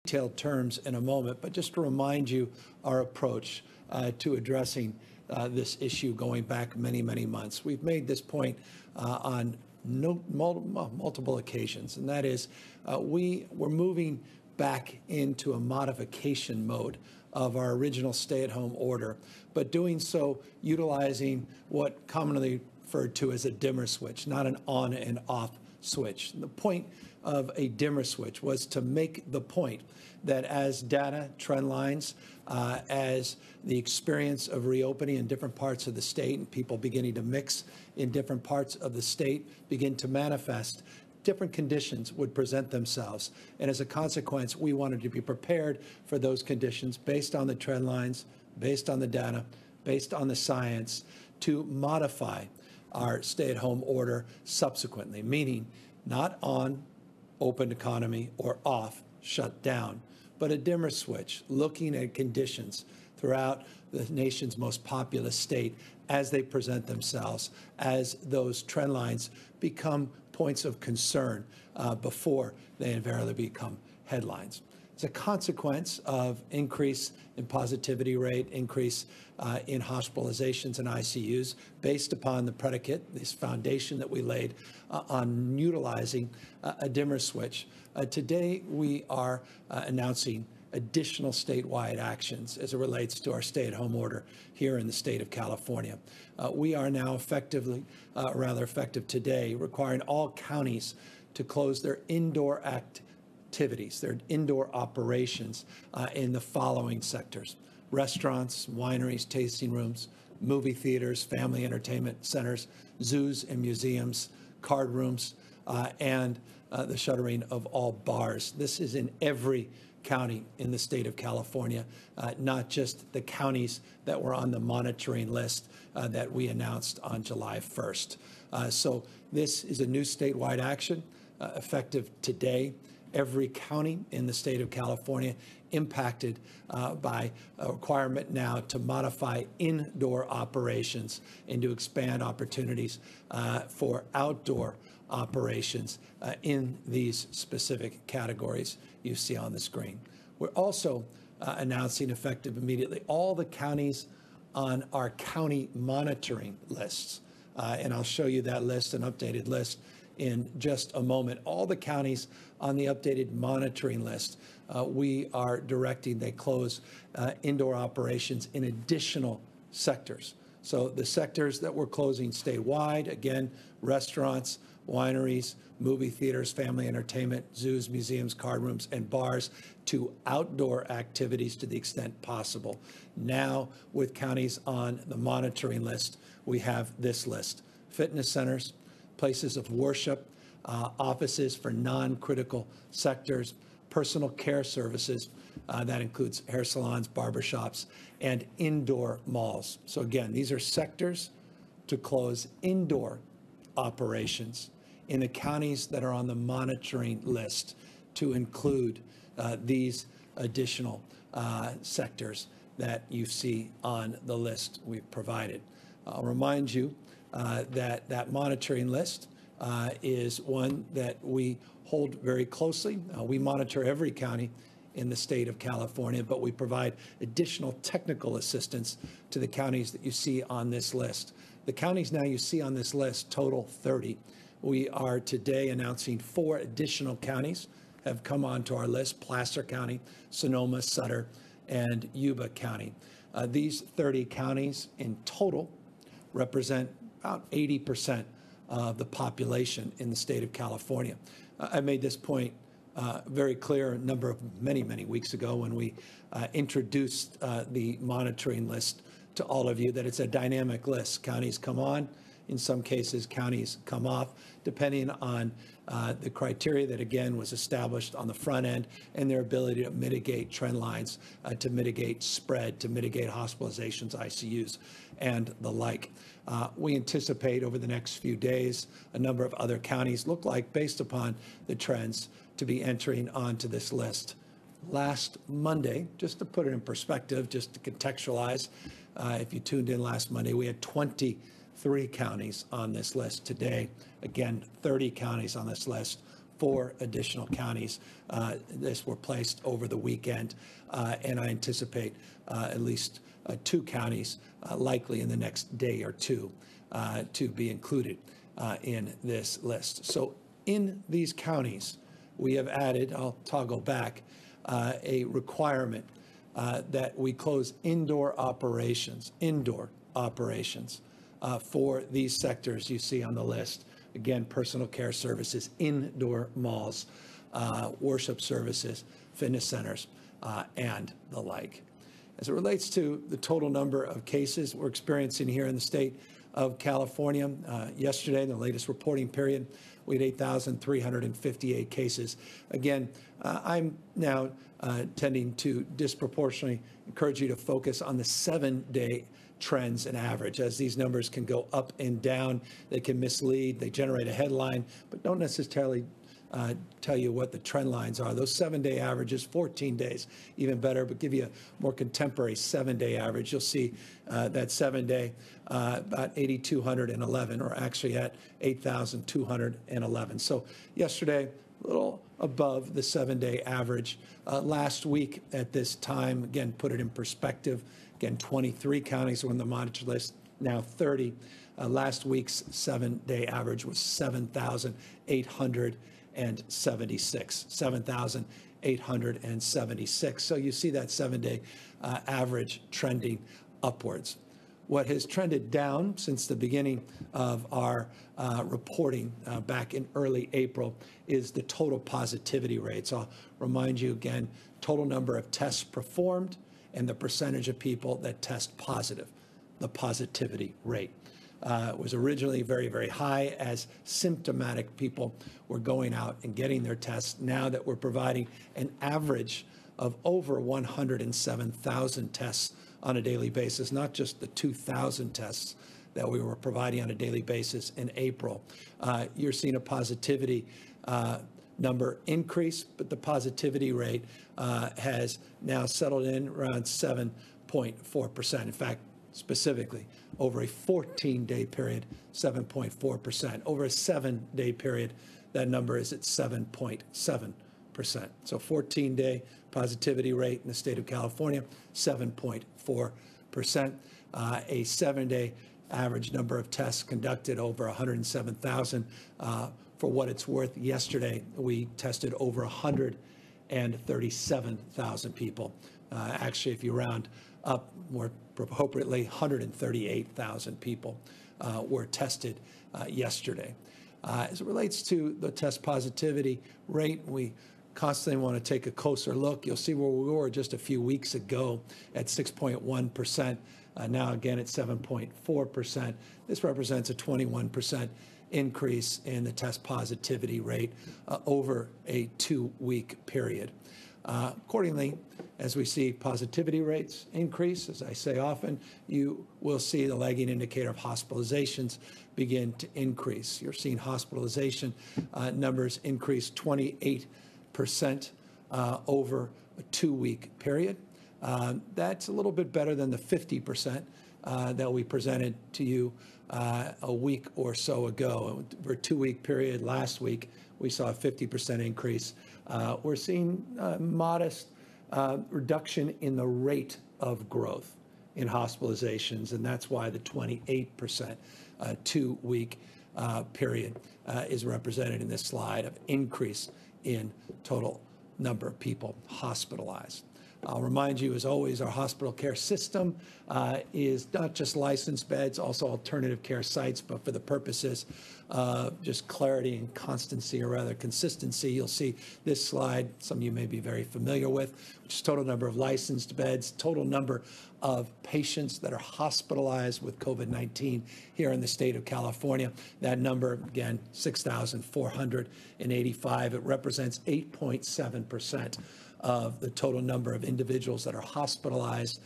detailed terms in a moment, but just to remind you our approach to addressing this issue going back many, many months. We've made this point on multiple occasions, and that is we're moving back into a modification mode of our original stay-at-home order, but doing so utilizing what commonly referred to as a dimmer switch, not an on and off switch. The point of a dimmer switch was to make the point that as data, trend lines, as the experience of reopening in different parts of the state and people beginning to mix in different parts of the state begin to manifest, different conditions would present themselves. And as a consequence, we wanted to be prepared for those conditions based on the trend lines, based on the data, based on the science, to modify our stay-at-home order subsequently, meaning not on, open economy, or off, shut down, but a dimmer switch, looking at conditions throughout the nation's most populous state as they present themselves, as those trend lines become points of concern before they invariably become headlines. It's a consequence of increase in positivity rate, increase in hospitalizations and ICUs based upon the predicate, this foundation that we laid on utilizing a dimmer switch. Today, we are announcing additional statewide actions as it relates to our stay-at-home order here in the state of California. We are now effective today, requiring all counties to close their indoor activities, their indoor operations in the following sectors: restaurants, wineries, tasting rooms, movie theaters, family entertainment centers, zoos and museums, card rooms, and the shuttering of all bars. This is in every county in the state of California, not just the counties that were on the monitoring list that we announced on July 1st. So this is a new statewide action effective today. Every county in the state of California impacted by a requirement now to modify indoor operations and to expand opportunities for outdoor operations in these specific categories you see on the screen. We're also announcing effective immediately all the counties on our county monitoring lists. And I'll show you that list, an updated list, in just a moment. All the counties on the updated monitoring list, we are directing they close indoor operations in additional sectors. So the sectors that we're closing statewide, again, restaurants, wineries, movie theaters, family entertainment, zoos, museums, card rooms, and bars, to outdoor activities to the extent possible. Now, with counties on the monitoring list, we have this list: fitness centers, places of worship, offices for non-critical sectors, personal care services, that includes hair salons, barbershops, and indoor malls. So again, these are sectors to close indoor operations in the counties that are on the monitoring list, to include these additional sectors that you see on the list we've provided. I'll remind you that monitoring list is one that we hold very closely. We monitor every county in the state of California, but we provide additional technical assistance to the counties that you see on this list. The counties now you see on this list total 30. We are today announcing 4 additional counties have come onto our list: Placer County, Sonoma, Sutter, and Yuba County. These 30 counties in total represent about 80% of the population in the state of California. I made this point very clear many weeks ago when we introduced the monitoring list to all of you, that it's a dynamic list. Counties come on. In some cases, counties come off, depending on the criteria that, again, was established on the front end and their ability to mitigate trend lines, to mitigate spread, to mitigate hospitalizations, ICUs, and the like. We anticipate over the next few days a number of other counties look like, based upon the trends, to be entering onto this list. Last Monday, just to put it in perspective, just to contextualize, if you tuned in last Monday, we had 23 counties on this list. Today, again, 30 counties on this list, 4 additional counties. This were placed over the weekend, and I anticipate at least 2 counties likely in the next day or two to be included in this list. So in these counties, we have added, I'll toggle back, a requirement that we close indoor operations for these sectors you see on the list. Again, personal care services, indoor malls, worship services, fitness centers, and the like. As it relates to the total number of cases we're experiencing here in the state of California, yesterday, in the latest reporting period, we had 8,358 cases. Again, I'm now tending to disproportionately encourage you to focus on the 7-day trends and average, as these numbers can go up and down. They can mislead, they generate a headline, but don't necessarily tell you what the trend lines are. Those 7-day averages, 14 days, even better, but give you a more contemporary 7-day average. You'll see that 7-day about 8,211, or actually at 8,211. So yesterday, a little above the 7-day average. Last week at this time, again, put it in perspective, again, 23 counties were on the monitor list, now 30. Last week's 7-day average was 7,876. 7,876. So you see that 7-day average trending upwards. What has trended down since the beginning of our reporting back in early April is the total positivity rates. I'll remind you again, total number of tests performed and the percentage of people that test positive, the positivity rate. It was originally very, very high as symptomatic people were going out and getting their tests. Now that we're providing an average of over 107,000 tests on a daily basis, not just the 2,000 tests that we were providing on a daily basis in April, you're seeing a positivity number increase, but the positivity rate has now settled in around 7.4%. In fact, specifically, over a 14-day period, 7.4%. Over a 7-day period, that number is at 7.7%. So 14-day positivity rate in the state of California, 7.4%. A 7-day average number of tests conducted over 107,000. For what it's worth, yesterday we tested over 137,000 people. Actually, if you round up more appropriately, 138,000 people were tested yesterday. As it relates to the test positivity rate, we constantly want to take a closer look. You'll see where we were just a few weeks ago at 6.1%. Now again at 7.4%. This represents a 21% increase in the test positivity rate over a 2-week period. Accordingly, as we see positivity rates increase, as I say often, you will see the lagging indicator of hospitalizations begin to increase. You're seeing hospitalization numbers increase 28% over a 2-week period. That's a little bit better than the 50% that we presented to you a week or so ago. For a 2-week period last week, we saw a 50% increase. We're seeing modest reduction in the rate of growth in hospitalizations, and that's why the 28% 2-week period is represented in this slide of increase in total number of people hospitalized. I'll remind you, as always, our hospital care system is not just licensed beds, also alternative care sites, but for the purposes of just clarity and constancy, or rather consistency, you'll see this slide, some of you may be very familiar with, which is total number of licensed beds, total number of patients that are hospitalized with COVID-19 here in the state of California. That number, again, 6,485. It represents 8.7% of the total number of individuals that are hospitalized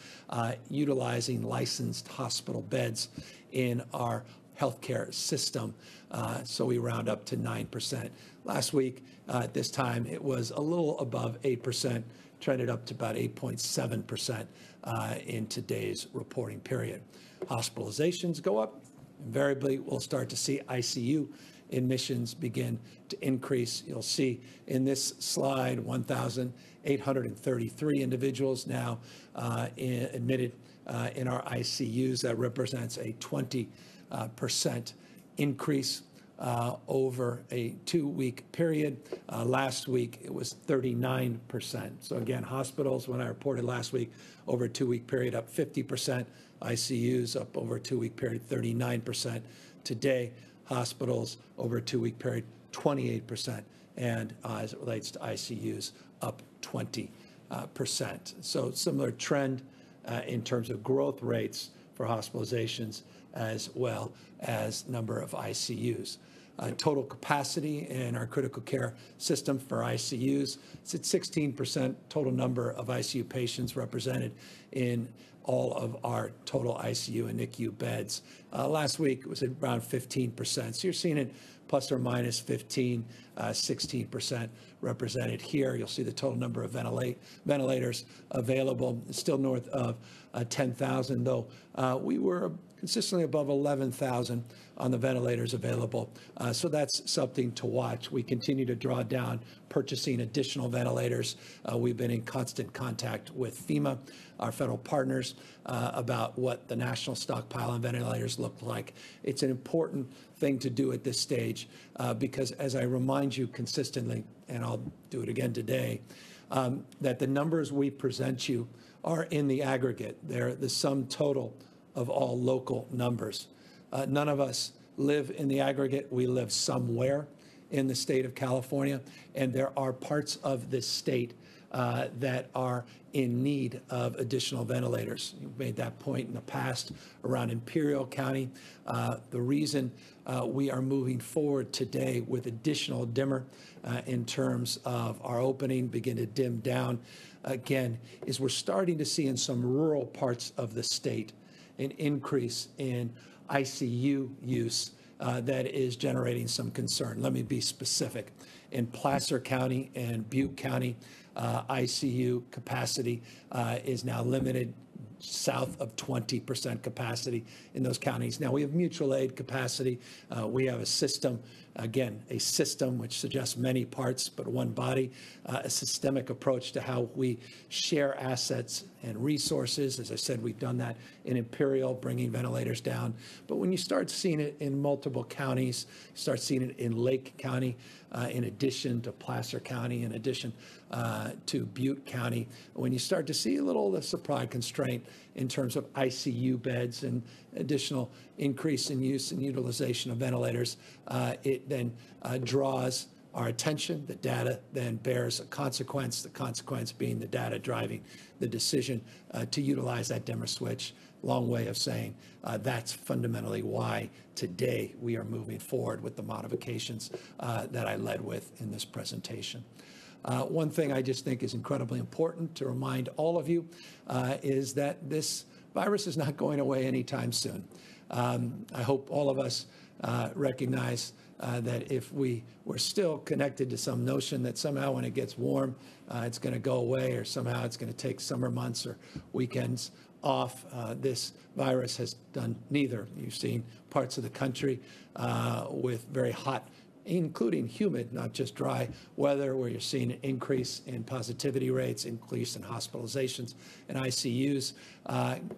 utilizing licensed hospital beds in our healthcare system. So we round up to 9%. Last week, at this time, it was a little above 8%, trended up to about 8.7% in today's reporting period. Hospitalizations go up. Invariably, we'll start to see ICU admissions begin to increase. You'll see in this slide 1,833 individuals now admitted in our ICUs. That represents a 20% increase over a 2-week period. Last week, it was 39%. So again, hospitals, when I reported last week, over a 2-week period, up 50%. ICUs up over a 2-week period, 39%. Today, hospitals over a 2-week period, 28%. And as it relates to ICUs, up 20%. So similar trend in terms of growth rates for hospitalizations as well as number of ICUs. Total capacity in our critical care system for ICUs, it's at 16% total number of ICU patients represented in all of our total ICU and NICU beds. Last week it was at around 15%. So you're seeing it plus or minus 15, 16% represented here. You'll see the total number of ventilators available, still north of 10,000, though we were consistently above 11,000 on the ventilators available. So that's something to watch. We continue to draw down purchasing additional ventilators. We've been in constant contact with FEMA, our federal partners, about what the national stockpile on ventilators look like. It's an important thing to do at this stage because, as I remind you consistently, and I'll do it again today, that the numbers we present you are in the aggregate. They're the sum total of all local numbers. None of us live in the aggregate. We live somewhere in the state of California, and there are parts of this state that are in need of additional ventilators. You've made that point in the past around Imperial County. The reason we are moving forward today with additional dimmer in terms of our opening, begin to dim down again, is we're starting to see in some rural parts of the state an increase in ICU use that is generating some concern. Let me be specific. In Placer County and Butte County, ICU capacity is now limited south of 20% capacity in those counties. Now, we have mutual aid capacity. We have a system, again, a system which suggests many parts but one body, a systemic approach to how we share assets and resources. As I said, we've done that in Imperial, bringing ventilators down. But when you start seeing it in multiple counties, you start seeing it in Lake County, in addition to Placer County, in addition to Butte County, when you start to see a little supply constraint in terms of ICU beds and additional increase in use and utilization of ventilators, it then draws our attention. The data then bears a consequence, the consequence being the data driving the decision to utilize that dimmer switch. Long way of saying that's fundamentally why today we are moving forward with the modifications that I led with in this presentation. One thing I just think is incredibly important to remind all of you is that this virus is not going away anytime soon. I hope all of us recognize that if we were still connected to some notion that somehow when it gets warm, it's going to go away, or somehow it's going to take summer months or weekends off, this virus has done neither. You've seen parts of the country with very hot, including humid, not just dry weather, where you're seeing an increase in positivity rates, increase in hospitalizations and ICUs.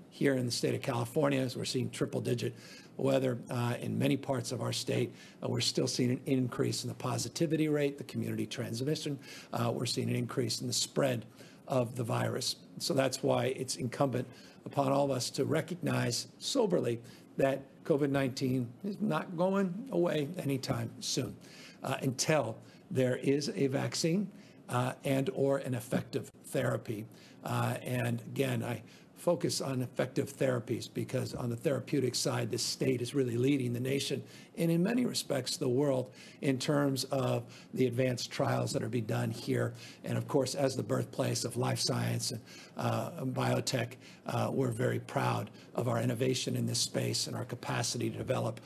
Here in the state of California, as we're seeing triple-digit weather in many parts of our state, we're still seeing an increase in the positivity rate, the community transmission. We're seeing an increase in the spread of the virus. So that's why it's incumbent upon all of us to recognize soberly that COVID-19 is not going away anytime soon until there is a vaccine and or an effective therapy. And again, I focus on effective therapies because on the therapeutic side, this state is really leading the nation and in many respects the world in terms of the advanced trials that are being done here. And of course, as the birthplace of life science and biotech, we're very proud of our innovation in this space and our capacity to develop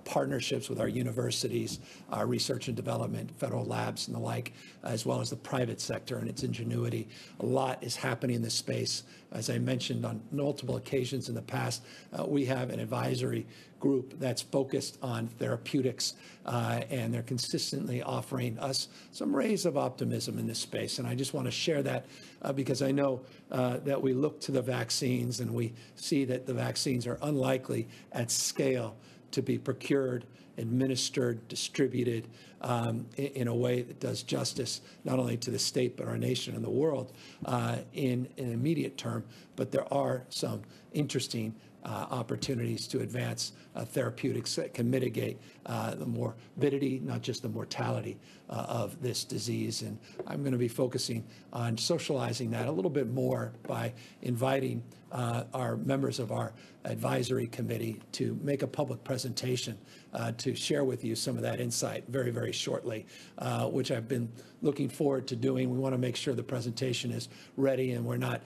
partnerships with our universities, our research and development, federal labs and the like, as well as the private sector and its ingenuity. A lot is happening in this space. As I mentioned mentioned on multiple occasions in the past, we have an advisory group that's focused on therapeutics, and they're consistently offering us some rays of optimism in this space. And I just want to share that because I know that we look to the vaccines and we see that the vaccines are unlikely at scale to be procured, administered, distributed in a way that does justice not only to the state but our nation and the world in an immediate term. But there are some interesting opportunities to advance therapeutics that can mitigate the morbidity, not just the mortality of this disease. And I'm going to be focusing on socializing that a little bit more by inviting our members of our advisory committee to make a public presentation to share with you some of that insight very, very shortly, which I've been looking forward to doing. We want to make sure the presentation is ready and we're not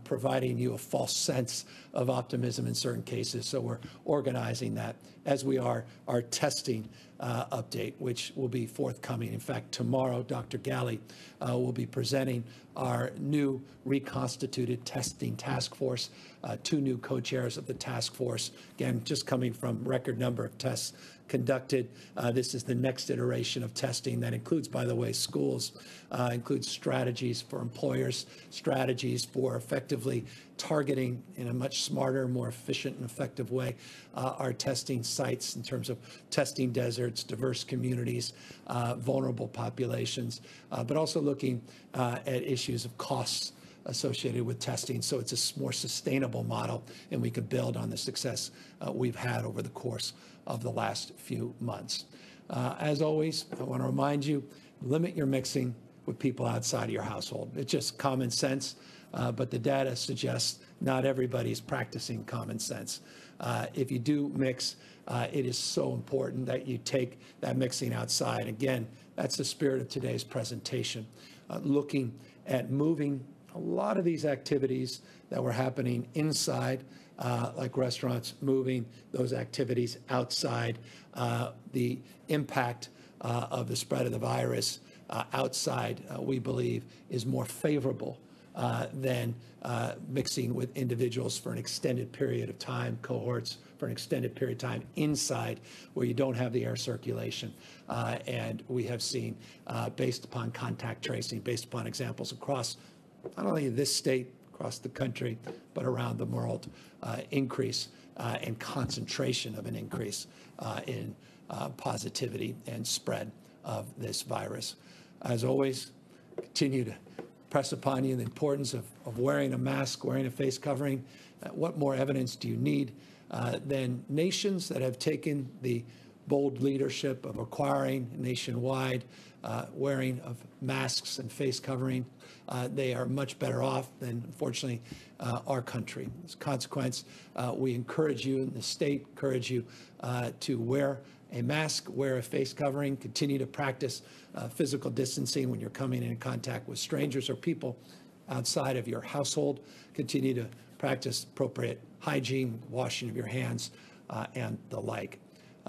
providing you a false sense of optimism in certain cases. So we're organizing that, as we are our testing update, which will be forthcoming. In fact, tomorrow, Dr. Galley will be presenting our new reconstituted testing task force, 2 new co-chairs of the task force, again, just coming from record number of tests conducted. This is the next iteration of testing that includes, by the way, schools, includes strategies for employers, strategies for effectively targeting in a much smarter, more efficient and effective way our testing sites in terms of testing deserts, diverse communities, vulnerable populations, but also looking at issues of costs associated with testing, so it's a more sustainable model and we can build on the success we've had over the course of the last few months. As always, I want to remind you, limit your mixing with people outside of your household. It's just common sense, but the data suggests not everybody's practicing common sense. If you do mix, it is so important that you take that mixing outside. Again, that's the spirit of today's presentation, looking at moving a lot of these activities that were happening inside, like restaurants, moving those activities outside. The impact of the spread of the virus outside, we believe, is more favorable than mixing with individuals for an extended period of time, cohorts for an extended period of time inside where you don't have the air circulation. And we have seen, based upon contact tracing, based upon examples across not only this state, across the country, but around the world, increase and concentration of an increase in positivity and spread of this virus. As always, continue to press upon you the importance of wearing a mask, wearing a face covering. What more evidence do you need than nations that have taken the bold leadership of requiring nationwide wearing of masks and face covering? They are much better off than, unfortunately, our country. As a consequence, we encourage you, and the state encourage you to wear a mask, wear a face covering, continue to practice physical distancing when you're coming in contact with strangers or people outside of your household. Continue to practice appropriate hygiene, washing of your hands, and the like.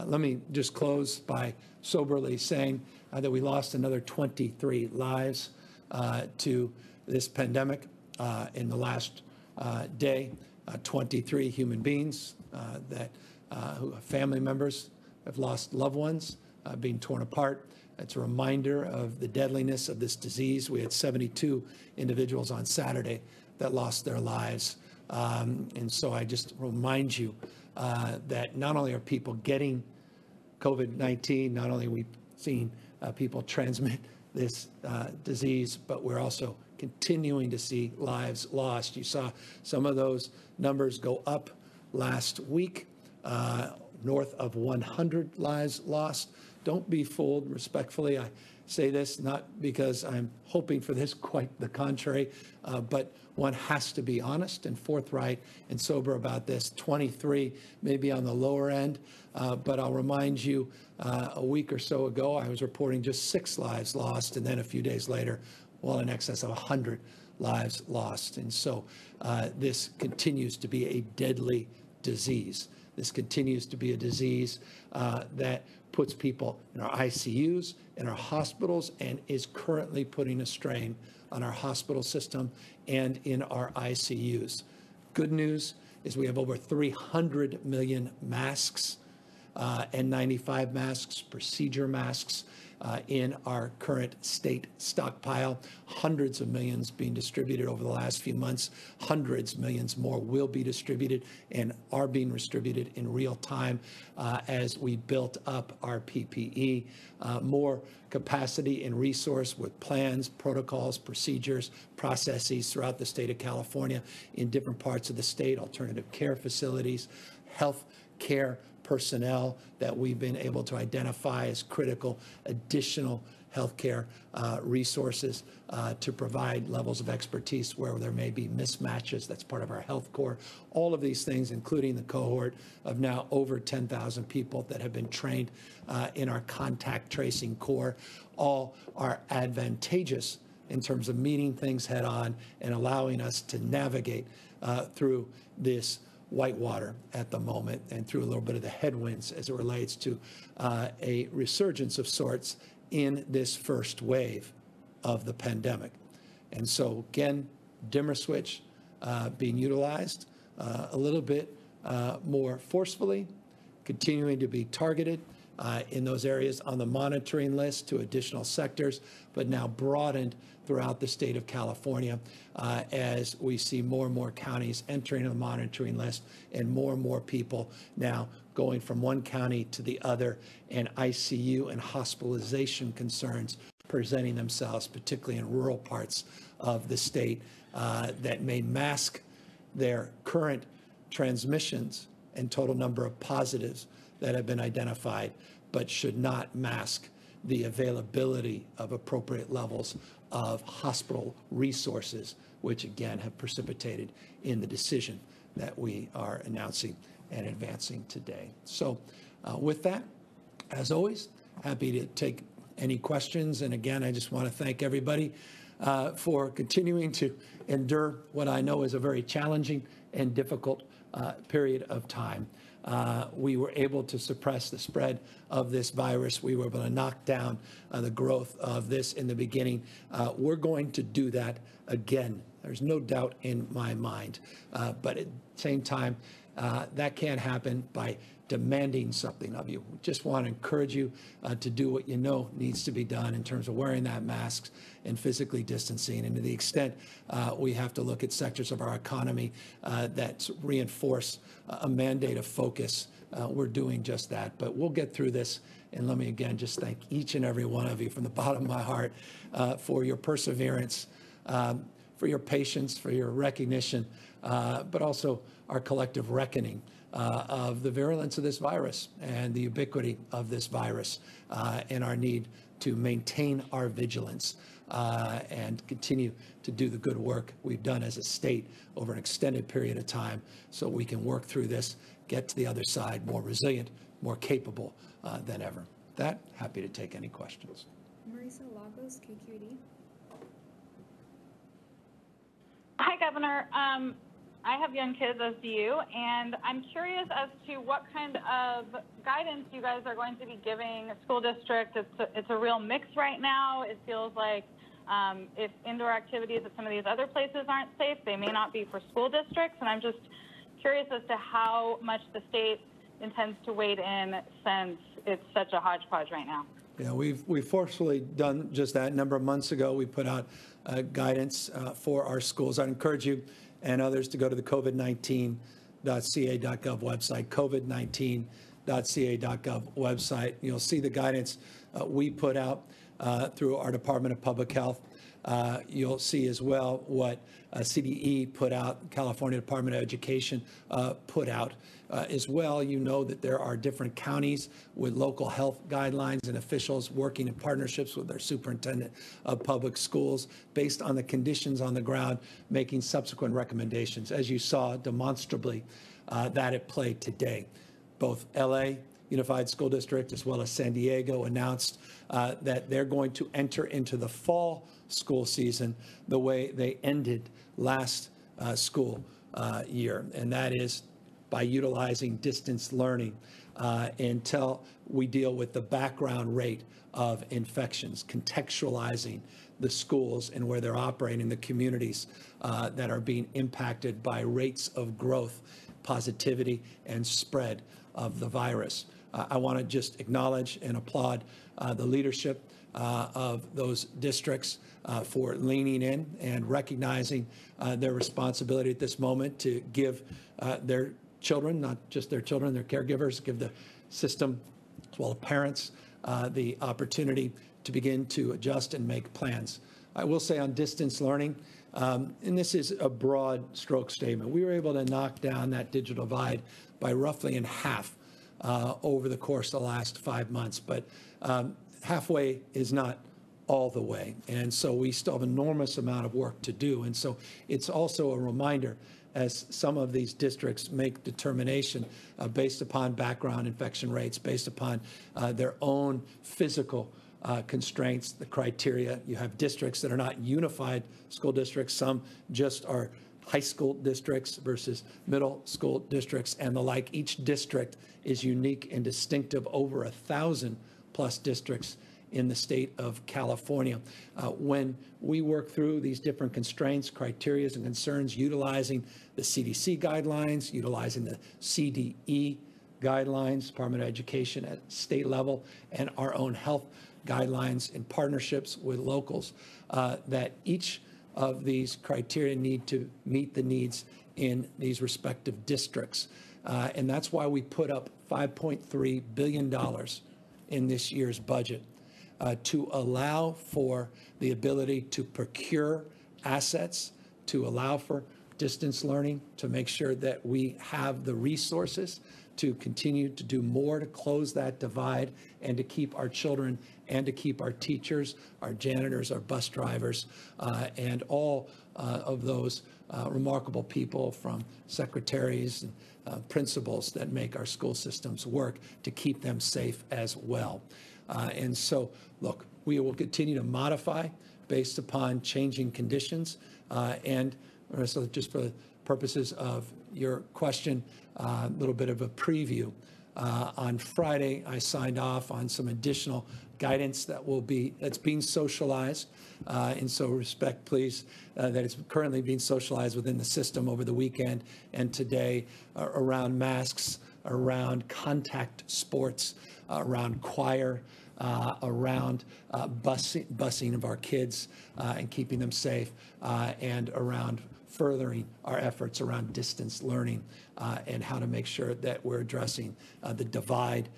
Let me just close by soberly saying that we lost another 23 lives to this pandemic in the last day. 23 human beings who have family members have lost loved ones, being torn apart. It's a reminder of the deadliness of this disease. We had 72 individuals on Saturday that lost their lives. And so I just remind you that not only are people getting COVID-19, not only are we seeing people transmit this disease, but we're also continuing to see lives lost. You saw some of those numbers go up last week, north of 100 lives lost. Don't be fooled, respectfully. I say this not because I'm hoping for this, quite the contrary, but one has to be honest and forthright and sober about this. 23 may be on the lower end, but I'll remind you, a week or so ago, I was reporting just 6 lives lost, and then a few days later, well in excess of 100 lives lost. And so this continues to be a deadly disease. This continues to be a disease that puts people in our ICUs, in our hospitals, and is currently putting a strain on our hospital system and in our ICUs. Good news is we have over 300 million masks, N95 masks, procedure masks in our current state stockpile. Hundreds of millions being distributed over the last few months. Hundreds of millions more will be distributed and are being distributed in real time as we built up our PPE. More capacity and resource with plans, protocols, procedures, processes throughout the state of California in different parts of the state, alternative care facilities, health care personnel that we've been able to identify as critical additional healthcare resources to provide levels of expertise where there may be mismatches. That's part of our health core. All of these things, including the cohort of now over 10,000 people that have been trained in our contact tracing core, all are advantageous in terms of meeting things head on and allowing us to navigate through this whitewater at the moment and through a little bit of the headwinds as it relates to a resurgence of sorts in this first wave of the pandemic. And so again, dimmer switch being utilized a little bit more forcefully, continuing to be targeted in those areas on the monitoring list to additional sectors, but now broadened throughout the state of California as we see more and more counties entering the monitoring list and more people now going from one county to the other, and ICU and hospitalization concerns presenting themselves, particularly in rural parts of the state that may mask their current transmissions and total number of positives that have been identified, but should not mask the availability of appropriate levels of hospital resources, which again have precipitated in the decision that we are announcing and advancing today. So with that, as always, happy to take any questions. And again, I just want to thank everybody for continuing to endure what I know is a very challenging and difficult period of time. We were able to suppress the spread of this virus. We were able to knock down the growth of this in the beginning. We're going to do that again. There's no doubt in my mind. But at the same time, that can't happen by demanding something of you. We just want to encourage you to do what you know needs to be done in terms of wearing that mask and physically distancing. And to the extent we have to look at sectors of our economy that reinforce a mandate of focus, we're doing just that. But we'll get through this. And let me again just thank each and every one of you from the bottom of my heart for your perseverance, for your patience, for your recognition, but also our collective reckoning of the virulence of this virus and the ubiquity of this virus and our need to maintain our vigilance and continue to do the good work we've done as a state over an extended period of time so we can work through this, get to the other side more resilient, more capable than ever. With that, happy to take any questions. Marisa Lagos, KQED. Hi, Governor. I have young kids, as do you, and I'm curious as to what kind of guidance you guys are going to be giving school districts. It's a real mix right now. It feels like if indoor activities at some of these other places aren't safe, they may not be for school districts, and I'm just curious as to how much the state intends to wade in since it's such a hodgepodge right now. Yeah, we've forcefully done just that. A number of months ago, we put out guidance for our schools. I'd encourage you and others to go to the covid19.ca.gov website, covid19.ca.gov website. You'll see the guidance we put out through our Department of Public Health. You'll see as well what CDE put out, California Department of Education put out as well. You know that there are different counties with local health guidelines and officials working in partnerships with their superintendent of public schools based on the conditions on the ground, making subsequent recommendations. As you saw demonstrably that at play today. Both LA Unified School District as well as San Diego announced that they're going to enter into the fall school season the way they ended last school year, and that is by utilizing distance learning until we deal with the background rate of infections, contextualizing the schools and where they're operating, the communities that are being impacted by rates of growth, positivity, and spread of the virus. I want to just acknowledge and applaud the leadership of those districts for leaning in and recognizing their responsibility at this moment to give their children, not just their children, their caregivers, give the system, as well as parents, the opportunity to begin to adjust and make plans. I will say on distance learning, and this is a broad stroke statement, we were able to knock down that digital divide by roughly in half over the course of the last 5 months. But halfway is not all the way. And so we still have an enormous amount of work to do. And so it's also a reminder as some of these districts make determination based upon background infection rates, based upon their own physical constraints, the criteria. You have districts that are not unified school districts. Some just are high school districts versus middle school districts and the like. Each district is unique and distinctive, over 1,000 plus districts in the state of California. When we work through these different constraints, criteria, and concerns, utilizing the CDC guidelines, utilizing the CDE guidelines, Department of Education at state level, and our own health guidelines in partnerships with locals, that each of these criteria need to meet the needs in these respective districts. And that's why we put up $5.3 billion in this year's budget to allow for the ability to procure assets, to allow for distance learning, to make sure that we have the resources to continue to do more to close that divide and to keep our children and to keep our teachers, our janitors, our bus drivers, and all of those remarkable people from secretaries and principals that make our school systems work to keep them safe as well. And so, look, we will continue to modify based upon changing conditions. And so just for the purposes of your question, a little bit of a preview. On Friday, I signed off on some additional guidance that's being socialized. And so respect, please, that it's currently being socialized within the system over the weekend and today around masks, around contact sports, around choir, around busing of our kids and keeping them safe, and around furthering our efforts around distance learning and how to make sure that we're addressing the divide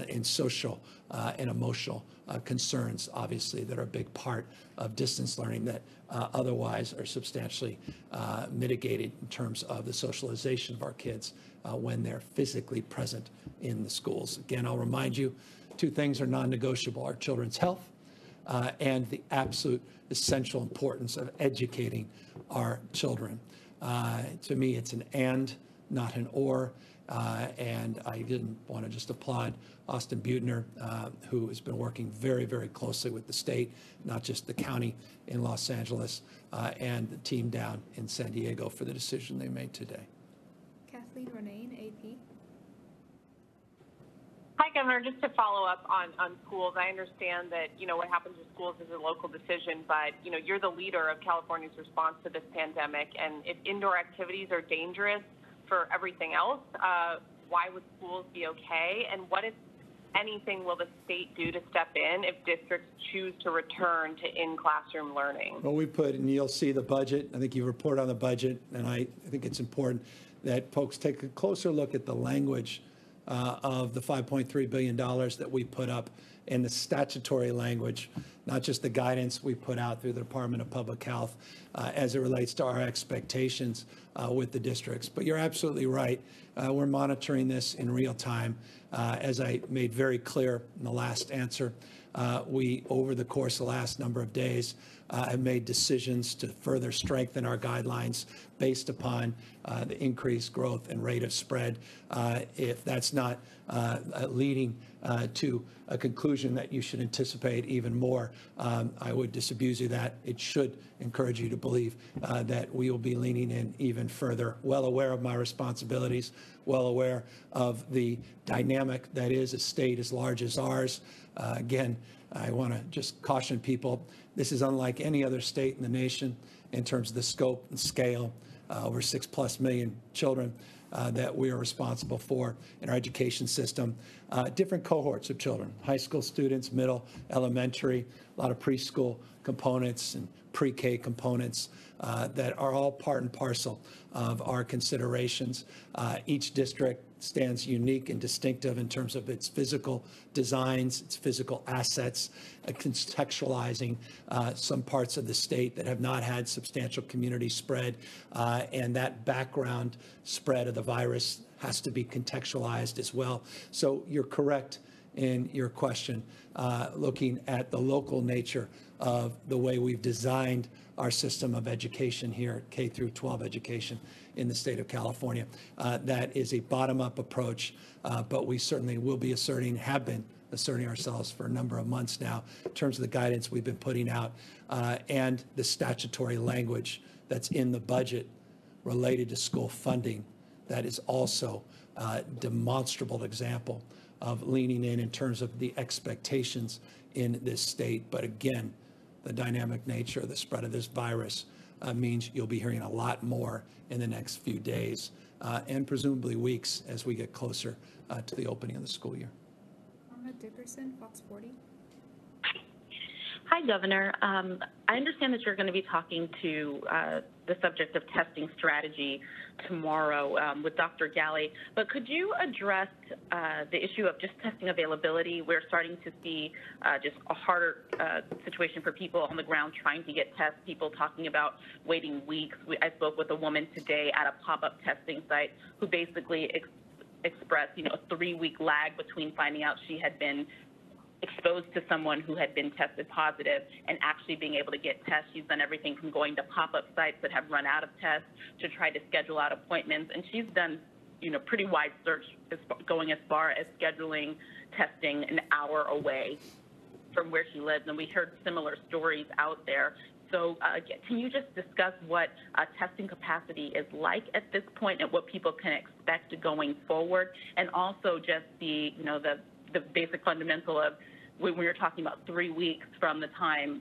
in social and emotional concerns, obviously, that are a big part of distance learning that otherwise are substantially mitigated in terms of the socialization of our kids when they're physically present in the schools. Again, I'll remind you, two things are non-negotiable: our children's health and the absolute essential importance of educating our children. To me, it's an and, not an or. And I didn't want to just applaud Austin Butner, who has been working very, very closely with the state, not just the county in Los Angeles, and the team down in San Diego for the decision they made today. Kathleen Renane, AP. Hi, Governor. Just to follow up on schools, I understand that, what happens to schools is a local decision, but, you're the leader of California's response to this pandemic. And if indoor activities are dangerous for everything else, why would schools be okay? And what, if anything, will the state do to step in if districts choose to return to in-classroom learning? Well, we put, and you'll see the budget. I think you report on the budget, and I think it's important that folks take a closer look at the language of the $5.3 billion that we put up in the statutory language, not just the guidance we put out through the Department of Public Health as it relates to our expectations with the districts. But you're absolutely right. We're monitoring this in real time. As I made very clear in the last answer, we, over the course of the last number of days, have made decisions to further strengthen our guidelines based upon the increased growth and rate of spread. If that's not leading to a conclusion that you should anticipate even more I would disabuse you that. It should encourage you to believe that we will be leaning in even further. Well aware of my responsibilities, well aware of the dynamic that is a state as large as ours. Again, I want to just caution people, this is unlike any other state in the nation in terms of the scope and scale. Over 6+ million children that we are responsible for in our education system. Different cohorts of children, high school students, middle, elementary, a lot of preschool components and pre-K components that are all part and parcel of our considerations. Each district stands unique and distinctive in terms of its physical designs, its physical assets, contextualizing some parts of the state that have not had substantial community spread, and that background spread of the virus has to be contextualized as well. So you're correct in your question, looking at the local nature of the way we've designed our system of education here, K through 12 education in the state of California. That is a bottom-up approach, but we certainly will be have been asserting ourselves for a number of months now in terms of the guidance we've been putting out and the statutory language that's in the budget related to school funding. That is also a demonstrable example of leaning in terms of the expectations in this state. But again, the dynamic nature of the spread of this virus means you'll be hearing a lot more in the next few days and presumably weeks as we get closer to the opening of the school year. Anna Dickerson, Fox 40. Hi, Governor. I understand that you're going to be talking to the subject of testing strategy tomorrow with Dr. Galley, but could you address the issue of just testing availability? We're starting to see just a harder situation for people on the ground trying to get tests, people talking about waiting weeks. I spoke with a woman today at a pop-up testing site who basically expressed, a 3-week lag between finding out she had been exposed to someone who had been tested positive and actually being able to get tests. She's done everything from going to pop-up sites that have run out of tests to try to schedule out appointments. And she's done, pretty wide search going as far as scheduling testing an hour away from where she lives. And we heard similar stories out there. So can you just discuss what testing capacity is like at this point and what people can expect going forward? And also just the basic fundamental of when you're talking about 3 weeks from the time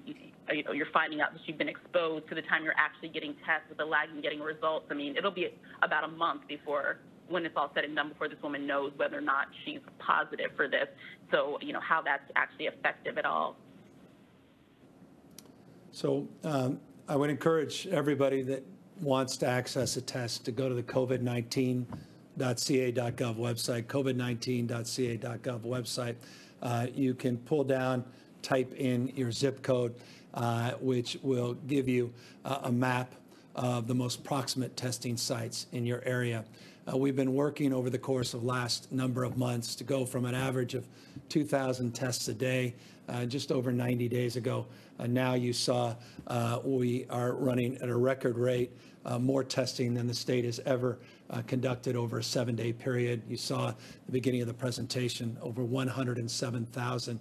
you're finding out that you've been exposed to the time you're actually getting tests with the lag in getting results. I mean, it'll be about a month before, when it's all said and done, before this woman knows whether or not she's positive for this. So, how that's actually effective at all. So I would encourage everybody that wants to access a test to go to the covid19.ca.gov website, covid19.ca.gov website. You can pull down, type in your zip code, which will give you a map of the most proximate testing sites in your area. We've been working over the course of last number of months to go from an average of 2,000 tests a day just over 90 days ago. Now you saw we are running at a record rate, more testing than the state has ever conducted over a 7-day period. You saw at the beginning of the presentation over 107,000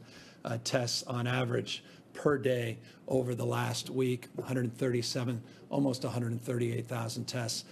tests on average per day over the last week, 137, almost 138,000 tests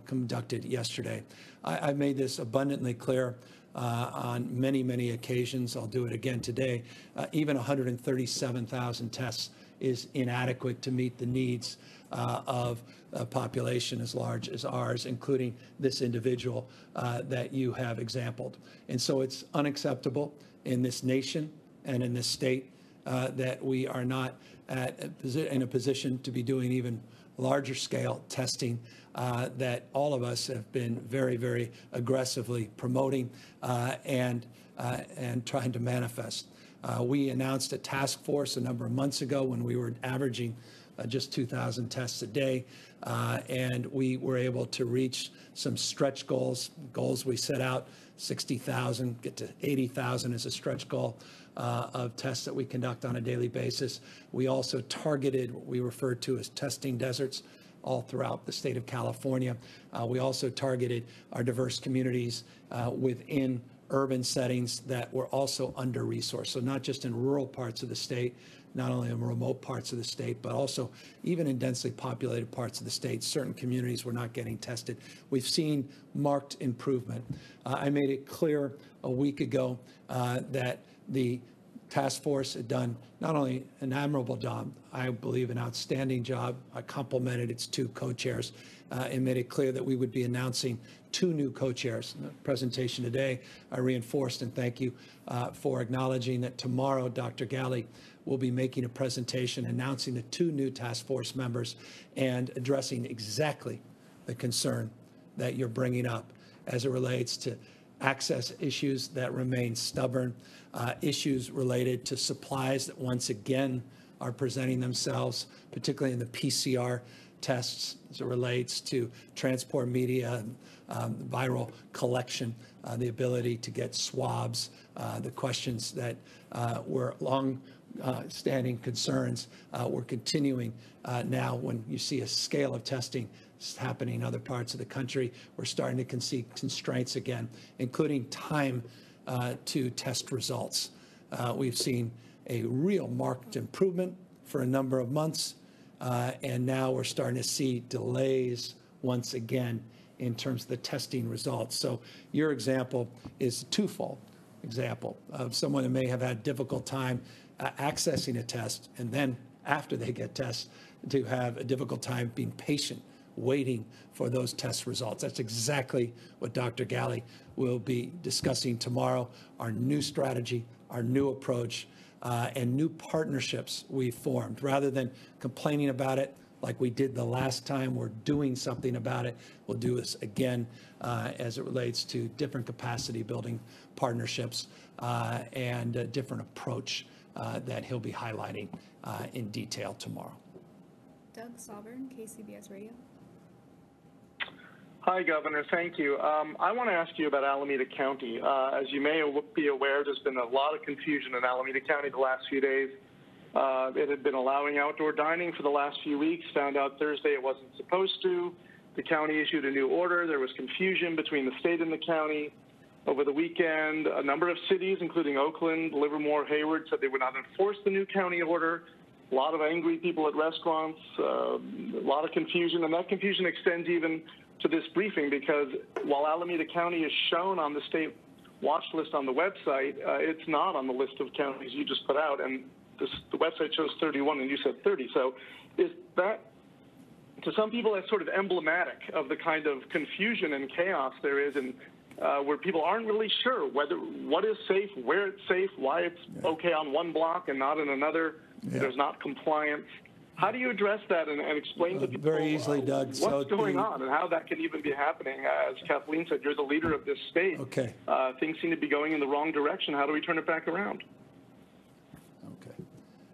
conducted yesterday. I made this abundantly clear on many, many occasions. I'll do it again today. Even 137,000 tests is inadequate to meet the needs of a population as large as ours, including this individual that you have exampled. And so it's unacceptable in this nation and in this state that we are not in a position to be doing even larger scale testing that all of us have been very, very aggressively promoting and trying to manifest. We announced a task force a number of months ago when we were averaging just 2,000 tests a day, and we were able to reach some stretch goals we set out, 60,000, get to 80,000 as a stretch goal of tests that we conduct on a daily basis. We also targeted what we refer to as testing deserts all throughout the state of California. We also targeted our diverse communities within urban settings that were also under-resourced. So not just in rural parts of the state, not only in remote parts of the state, but also even in densely populated parts of the state, certain communities were not getting tested. We've seen marked improvement. I made it clear a week ago that the task force had done not only an admirable job, I believe an outstanding job. I complimented its two co-chairs and made it clear that we would be announcing two new co-chairs. In the presentation today, I reinforced and thank you for acknowledging that tomorrow Dr. Galley will be making a presentation announcing the two new task force members and addressing exactly the concern that you're bringing up as it relates to access issues that remain stubborn, issues related to supplies that once again are presenting themselves, particularly in the PCR tests as it relates to transport media, viral collection, the ability to get swabs, the questions that were long-standing concerns. We're continuing now when you see a scale of testing happening in other parts of the country. We're starting to see constraints again, including time to test results. We've seen a real marked improvement for a number of months, and now we're starting to see delays once again in terms of the testing results. So your example is a twofold example of someone who may have had a difficult time accessing a test, and then after they get tests, to have a difficult time being patient, waiting for those test results. That's exactly what Dr. Galley will be discussing tomorrow, our new strategy, our new approach, and new partnerships we've formed. Rather than complaining about it like we did the last time, we're doing something about it. We'll do this again as it relates to different capacity building partnerships and a different approach that he'll be highlighting in detail tomorrow. Doug Sovereign, KCBS Radio. Hi, Governor. Thank you. I want to ask you about Alameda County. As you may be aware, there's been a lot of confusion in Alameda County the last few days. It had been allowing outdoor dining for the last few weeks, found out Thursday it wasn't supposed to. The county issued a new order. There was confusion between the state and the county. Over the weekend, a number of cities, including Oakland, Livermore, Hayward, said they would not enforce the new county order. A lot of angry people at restaurants, a lot of confusion, and that confusion extends even to this briefing, because while Alameda County is shown on the state watch list on the website, it's not on the list of counties you just put out, and the website shows 31 and you said 30. So is that, to some people, that's sort of emblematic of the kind of confusion and chaos there is, and where people aren't really sure what is safe, where it's safe, why it's okay on one block and not in another. There's not compliance. How do you address that and explain to people very easily, Doug, what's going on and how that can even be happening? As Kathleen said, you're the leader of this state. Okay. Things seem to be going in the wrong direction. How do we turn it back around? Okay.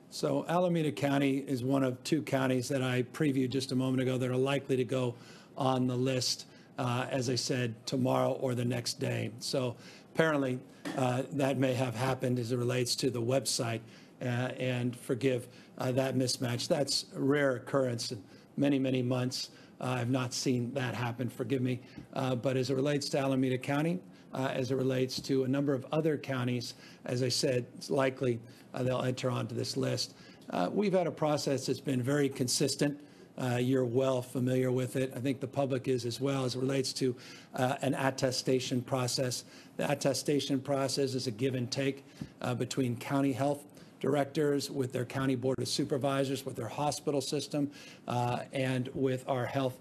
So Alameda County is one of two counties that I previewed just a moment ago that are likely to go on the list, as I said, tomorrow or the next day. So apparently that may have happened as it relates to the website. And forgive that mismatch. That's a rare occurrence in many, many months. I've not seen that happen, forgive me. But as it relates to Alameda County, as it relates to a number of other counties, as I said, it's likely they'll enter onto this list. We've had a process that's been very consistent. You're well familiar with it. I think the public is as well, as it relates to an attestation process. The attestation process is a give and take between county health directors, with their county board of supervisors, with their hospital system, and with our health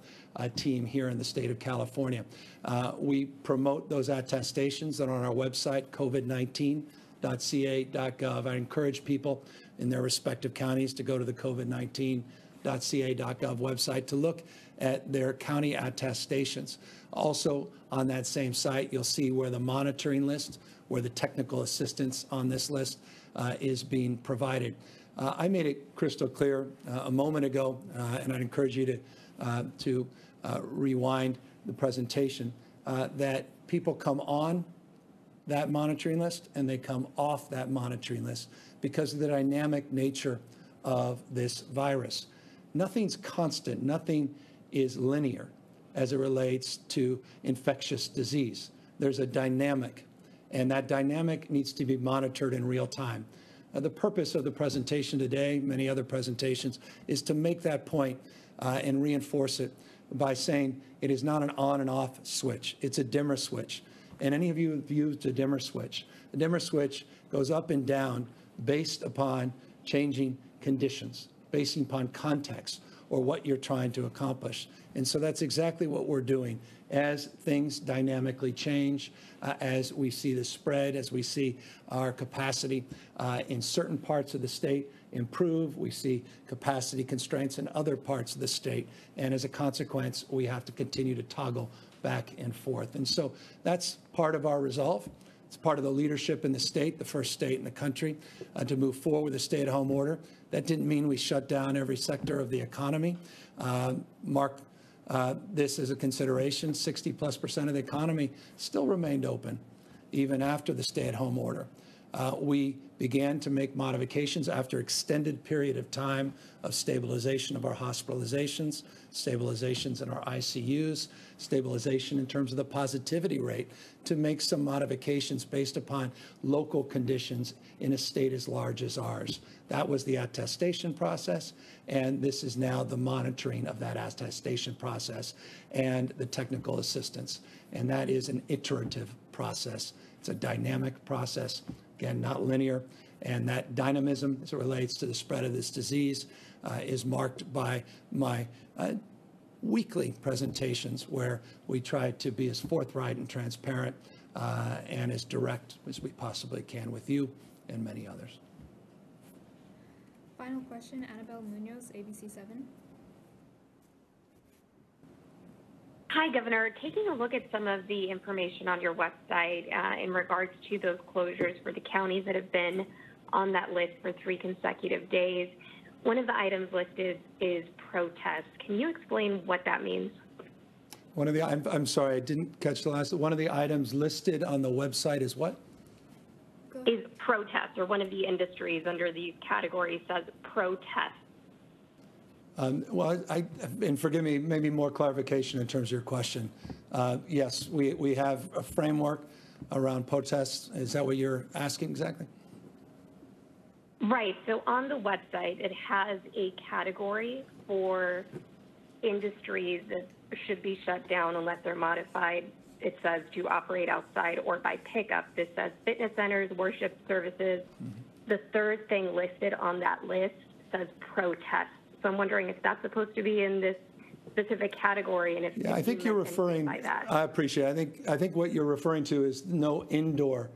team here in the state of California. We promote those attestations that are on our website, covid19.ca.gov. I encourage people in their respective counties to go to the covid19.ca.gov website to look at their county attestations. Also, on that same site, you'll see where the monitoring list, where the technical assistance on this list is being provided. I made it crystal clear a moment ago, and I'd encourage you to rewind the presentation, that people come on that monitoring list and they come off that monitoring list because of the dynamic nature of this virus. Nothing's constant, nothing is linear as it relates to infectious disease. There's a dynamic. And that dynamic needs to be monitored in real time. The purpose of the presentation today, many other presentations, is to make that point and reinforce it by saying it is not an on and off switch. It's a dimmer switch. And any of you have used a dimmer switch. A dimmer switch goes up and down based upon changing conditions, based upon context or what you're trying to accomplish. And so that's exactly what we're doing as things dynamically change, as we see the spread, as we see our capacity in certain parts of the state improve, we see capacity constraints in other parts of the state. And as a consequence, we have to continue to toggle back and forth. And so that's part of our resolve. It's part of the leadership in the state, the first state in the country, to move forward with a stay-at-home order. That didn't mean we shut down every sector of the economy. Mark this as a consideration. 60+% of the economy still remained open, even after the stay-at-home order. We began to make modifications after extended period of time of stabilization of our hospitalizations, stabilizations in our ICUs, stabilization in terms of the positivity rate, to make some modifications based upon local conditions in a state as large as ours. That was the attestation process, and this is now the monitoring of that attestation process and the technical assistance. And that is an iterative process. It's a dynamic process. Again, not linear, and that dynamism as it relates to the spread of this disease is marked by my weekly presentations where we try to be as forthright and transparent and as direct as we possibly can with you and many others. Final question, Annabelle Munoz, ABC 7. Hi, Governor. Taking a look at some of the information on your website in regards to those closures for the counties that have been on that list for 3 consecutive days, one of the items listed is protest. Can you explain what that means? One of the, I'm sorry, I didn't catch the last. One of the items listed on the website is what? Is protest, or one of the industries under the category says protest. Well, and forgive me, maybe more clarification in terms of your question. Yes, we have a framework around protests. Is that what you're asking exactly? Right. So on the website, it has a category for industries that should be shut down unless they're modified. It says to operate outside or by pickup. This says fitness centers, worship services. Mm-hmm. The third thing listed on that list says protest. So I'm wondering if that's supposed to be in this specific category, and if I think you're referring. By that. I appreciate it. I think what you're referring to is no indoor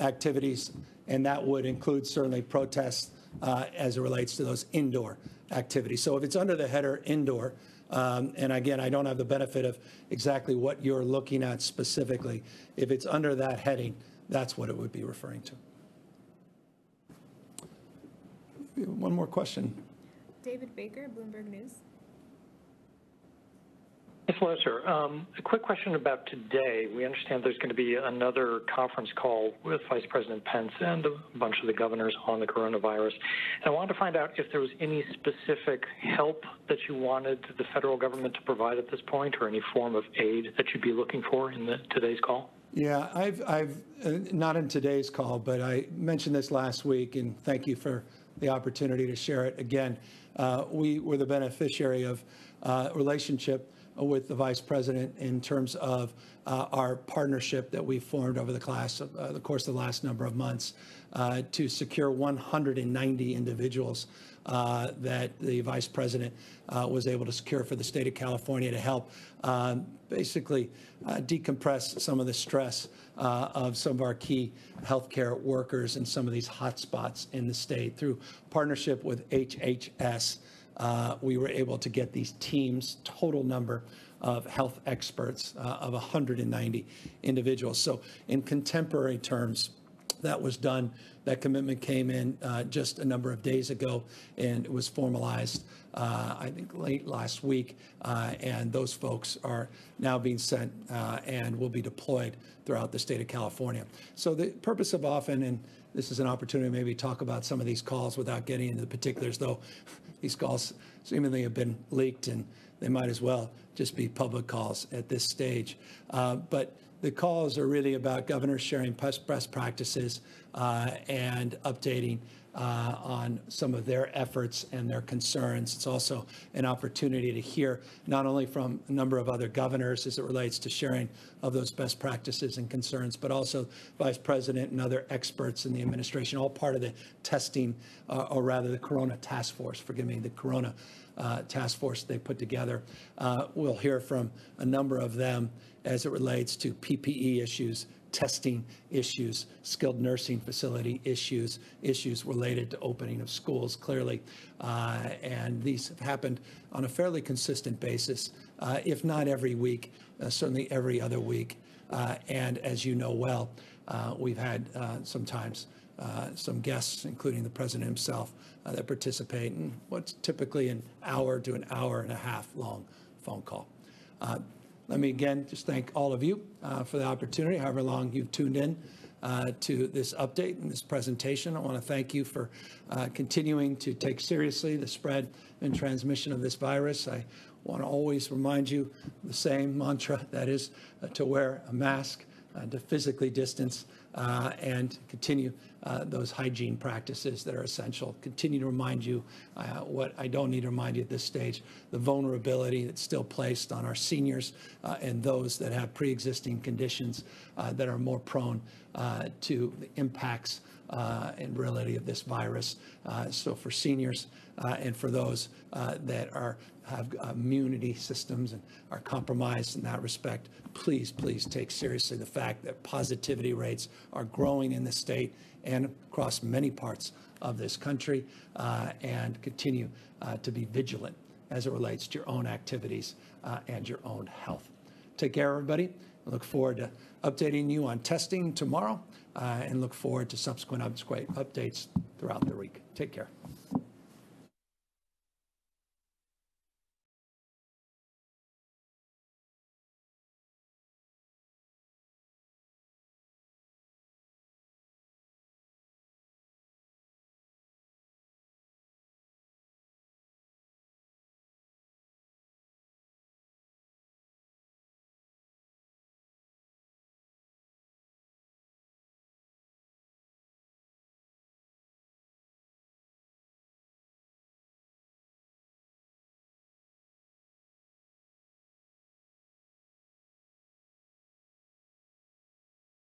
activities, and that would include certainly protests as it relates to those indoor activities. So if it's under the header indoor, and again, I don't have the benefit of exactly what you're looking at specifically. If it's under that heading, that's what it would be referring to. One more question. David Baker, Bloomberg News. Yes, hello, sir. A quick question about today. We understand there's going to be another conference call with Vice President Pence and a bunch of the governors on the coronavirus. And I wanted to find out if there was any specific help that you wanted the federal government to provide at this point, or any form of aid that you'd be looking for in today's call. Yeah, I've not in today's call, but I mentioned this last week, and thank you for the opportunity to share it again. We were the beneficiary of relationship with the Vice President in terms of our partnership that we formed over the course of the last number of months to secure 190 individuals that the Vice President was able to secure for the state of California to help basically decompress some of the stress of some of our key healthcare workers in some of these hot spots in the state. Through partnership with HHS, we were able to get these teams, total number of health experts of 190 individuals. So in contemporary terms, that was done. That commitment came in just a number of days ago, and it was formalized, I think, late last week. And those folks are now being sent and will be deployed throughout the state of California. So the purpose of often, and this is an opportunity to maybe talk about some of these calls without getting into the particulars, though these calls seemingly have been leaked, and they might as well just be public calls at this stage. But the calls are really about governors sharing best practices and updating on some of their efforts and their concerns. It's also an opportunity to hear not only from a number of other governors as it relates to sharing of those best practices and concerns, but also Vice President and other experts in the administration, all part of the testing, or rather the Corona Task Force, forgive me, the Corona Task Force they put together. We'll hear from a number of them as it relates to PPE issues, testing issues, skilled nursing facility issues, issues related to opening of schools, clearly. And these have happened on a fairly consistent basis, if not every week, certainly every other week. And as you know well, we've had sometimes some guests, including the president himself, that participate in what's typically an hour to an hour and a half long phone call. Let me again just thank all of you for the opportunity, however long you've tuned in to this update and this presentation. I want to thank you for continuing to take seriously the spread and transmission of this virus. I want to always remind you the same mantra, that is to wear a mask, to physically distance, and continue those hygiene practices that are essential. Continue to remind you what I don't need to remind you at this stage, the vulnerability that's still placed on our seniors and those that have pre-existing conditions that are more prone to the impacts and reality of this virus. So for seniors and for those that have immunity systems and are compromised in that respect, please take seriously the fact that positivity rates are growing in the state and across many parts of this country, and continue to be vigilant as it relates to your own activities and your own health. Take care, everybody. I look forward to updating you on testing tomorrow, and look forward to subsequent updates throughout the week. Take care.